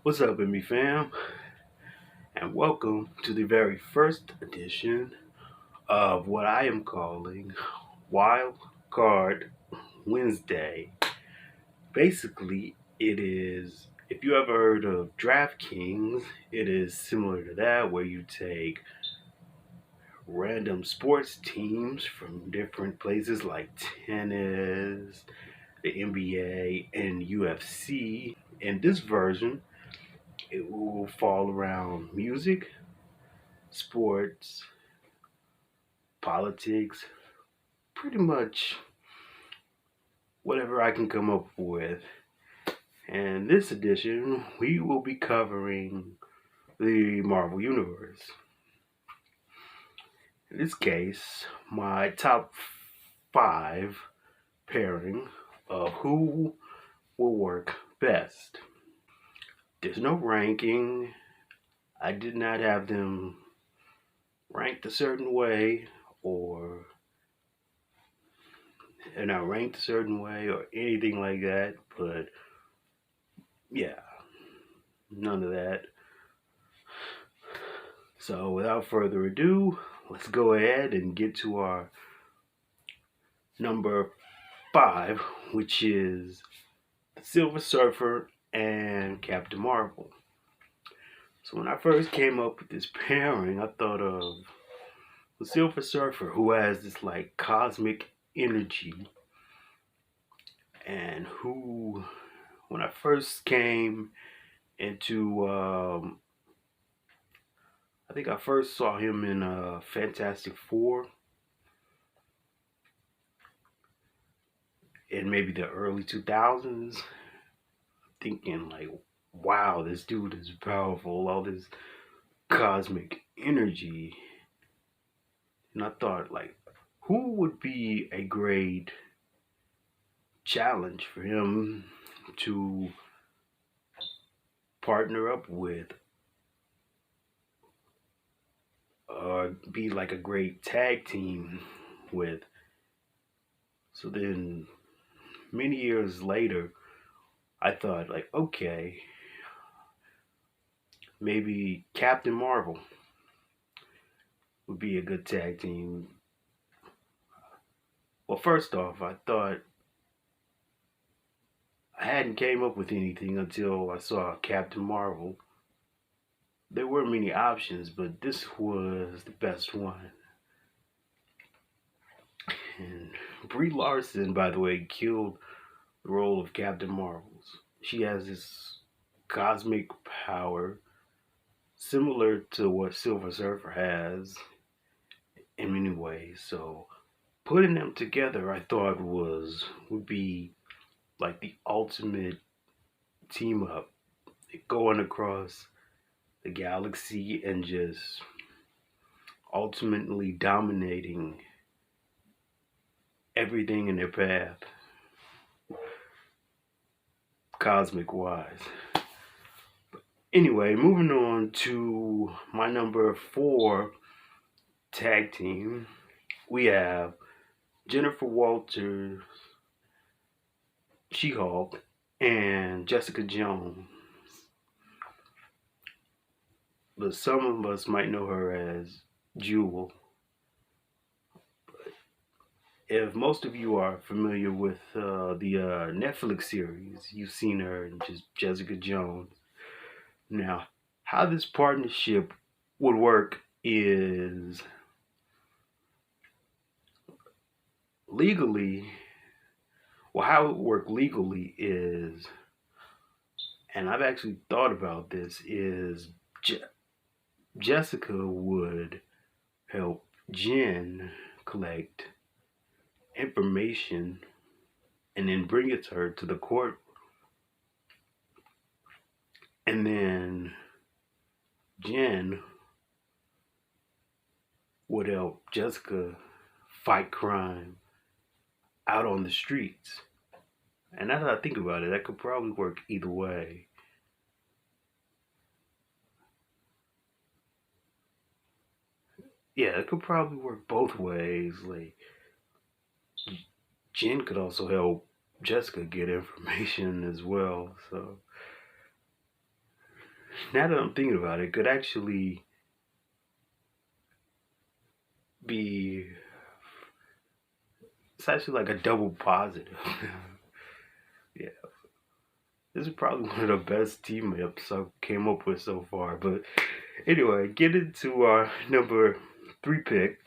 What's up, MB fam? And welcome to the very first edition of what I am calling Wild Card Wednesday. Basically, it is, if you ever heard of DraftKings, it is similar to that where you take random sports teams from different places like tennis, the NBA, and UFC. In this version, it will fall around music, sports, politics, pretty much whatever I can come up with. And this edition, we will be covering the Marvel Universe. In this case, my top five pairing of who will work best. There's no ranking. I did not have them ranked a certain way or not ranked a certain way or anything like that, but yeah, none of that. So without further ado, let's go ahead and get to our number five, which is the Silver Surfer and Captain Marvel. So when I first came up with this pairing, I thought of the Silver Surfer, who has this like cosmic energy, and who, when I first came into, I think I first saw him in Fantastic Four in maybe the early 2000s, thinking like, wow, this dude is powerful, all this cosmic energy. And I thought like, who would be a great challenge for him to partner up with, or be like a great tag team with. So then many years later, I thought like, okay, maybe Captain Marvel would be a good tag team. Well, first off, I thought I hadn't came up with anything until I saw Captain Marvel. There were many options, but this was the best one. And Brie Larson, by the way, killed the role of Captain Marvel. She has this cosmic power similar to what Silver Surfer has in many ways. So putting them together, I thought would be like the ultimate team up, going across the galaxy and just ultimately dominating everything in their path, cosmic wise. Anyway, moving on to my number four tag team, we have Jennifer Walters, She Hulk, and Jessica Jones. But some of us might know her as Jewel. If most of you are familiar with the Netflix series, you've seen her in just Jessica Jones. Now, how this partnership would work is legally, well, how it would work legally is, and I've actually thought about this, is Jessica would help Jen collect information and then bring it to her to the court, and then Jen would help Jessica fight crime out on the streets. And now that I think about it, that could probably work either way. Yeah, it could probably work both ways. Like Jen could also help Jessica get information as well. So now that I'm thinking about it, could actually be, it's actually like a double positive. Yeah, this is probably one of the best team ups I came up with so far. But anyway, get into our number three pick.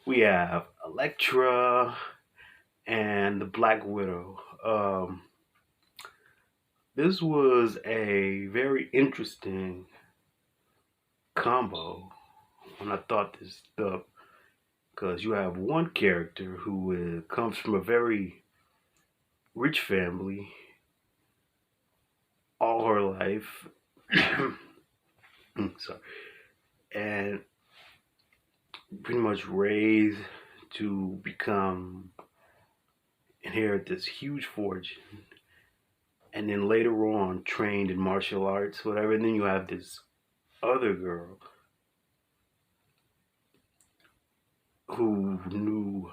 We have Elektra and the Black Widow. This was a very interesting combo when I thought this up, because you have one character who comes from a very rich family all her life. Sorry, and pretty much raised to become inherit this huge fortune, and then later on trained in martial arts, whatever. And then you have this other girl who knew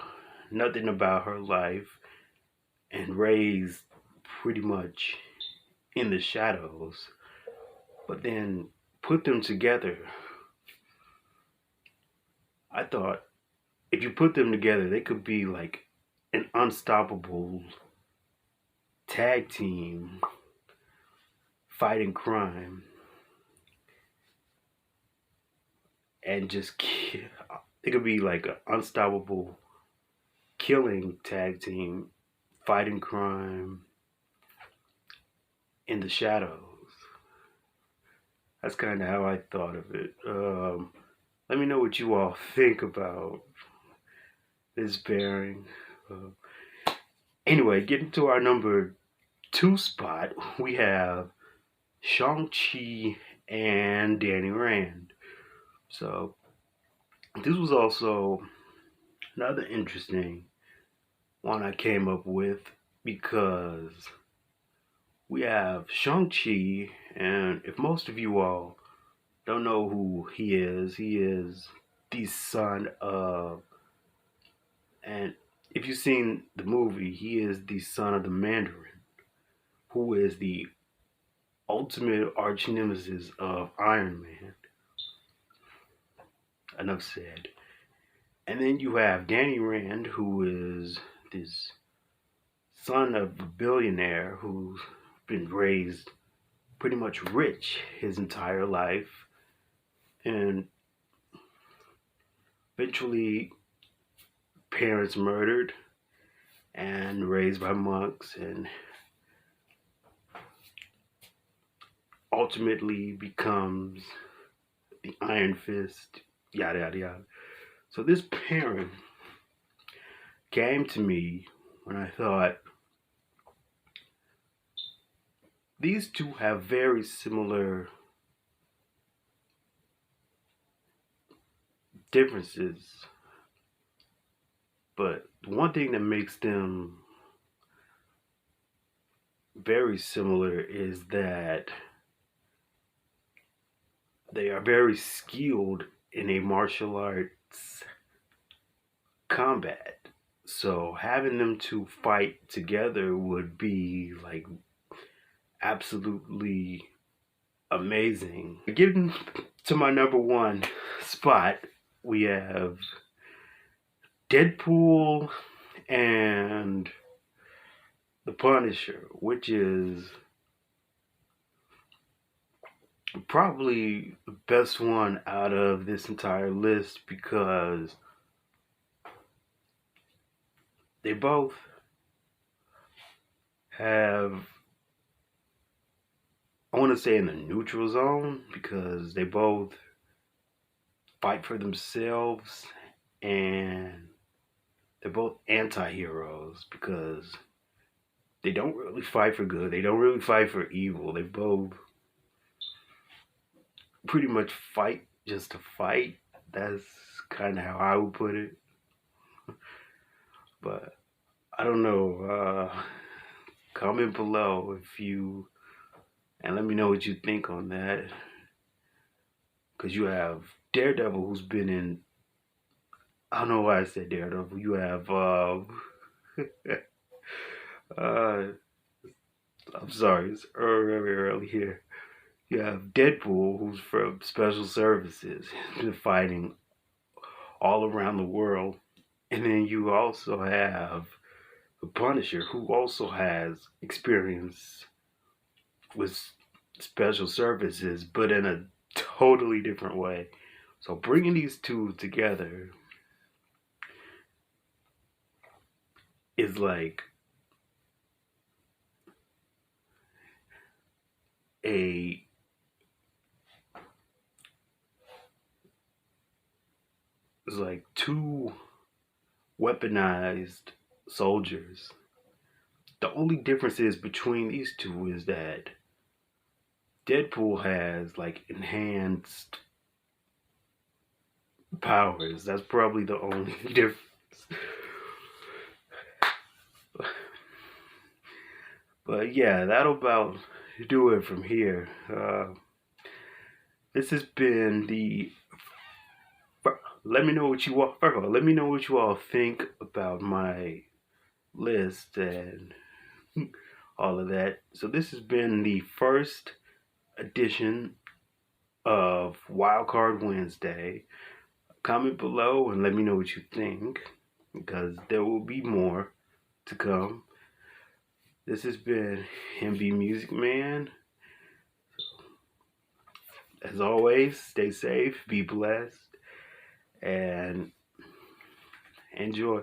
nothing about her life and raised pretty much in the shadows, but then put them together. I thought if you put them together, they could be like an unstoppable tag team fighting crime and just it could be like an unstoppable killing tag team fighting crime in the shadows. That's kind of how I thought of it. Let me know what you all think about this pairing. Uh, anyway, getting to our number two spot, we have Shang-Chi and Danny Rand. So this was also another interesting one I came up with, because we have Shang-Chi, and if most of you all don't know who he is the son of, and if you've seen the movie, he is the son of the Mandarin, who is the ultimate arch nemesis of Iron Man. Enough said. And then you have Danny Rand, who is this son of a billionaire who's been raised pretty much rich his entire life, and eventually parents murdered and raised by monks, and ultimately becomes the Iron Fist, yada yada yada. So this pairing came to me when I thought these two have very similar differences, but one thing that makes them very similar is that they are very skilled in a martial arts combat. So having them to fight together would be like absolutely amazing. Getting to my number one spot, we have Deadpool and the Punisher, which is probably the best one out of this entire list, because they both have, I want to say, in the neutral zone, because they both fight for themselves, and they're both anti-heroes, because they don't really fight for good, they don't really fight for evil. They both pretty much fight just to fight. That's kind of how I would put it. But I don't know. Comment below if you, and let me know what you think on that. Because you have Daredevil, who's been in, I don't know why I said Daredevil. You have uh I'm sorry, it's very early here. You have Deadpool, who's from Special Services, been fighting all around the world. And then you also have the Punisher, who also has experience with Special Services, but in a totally different way. So bringing these two together is like a is like two weaponized soldiers. The only difference is between these two is that Deadpool has like enhanced powers. That's probably the only difference. But yeah, that'll about do it from here. This has been the. Let me know what you all. First of all, let me know what you all think about my list and all of that. So this has been the first edition of Wildcard Wednesday. Comment below and let me know what you think, because there will be more to come. This has been MB Music Man. As always, stay safe, be blessed, and enjoy.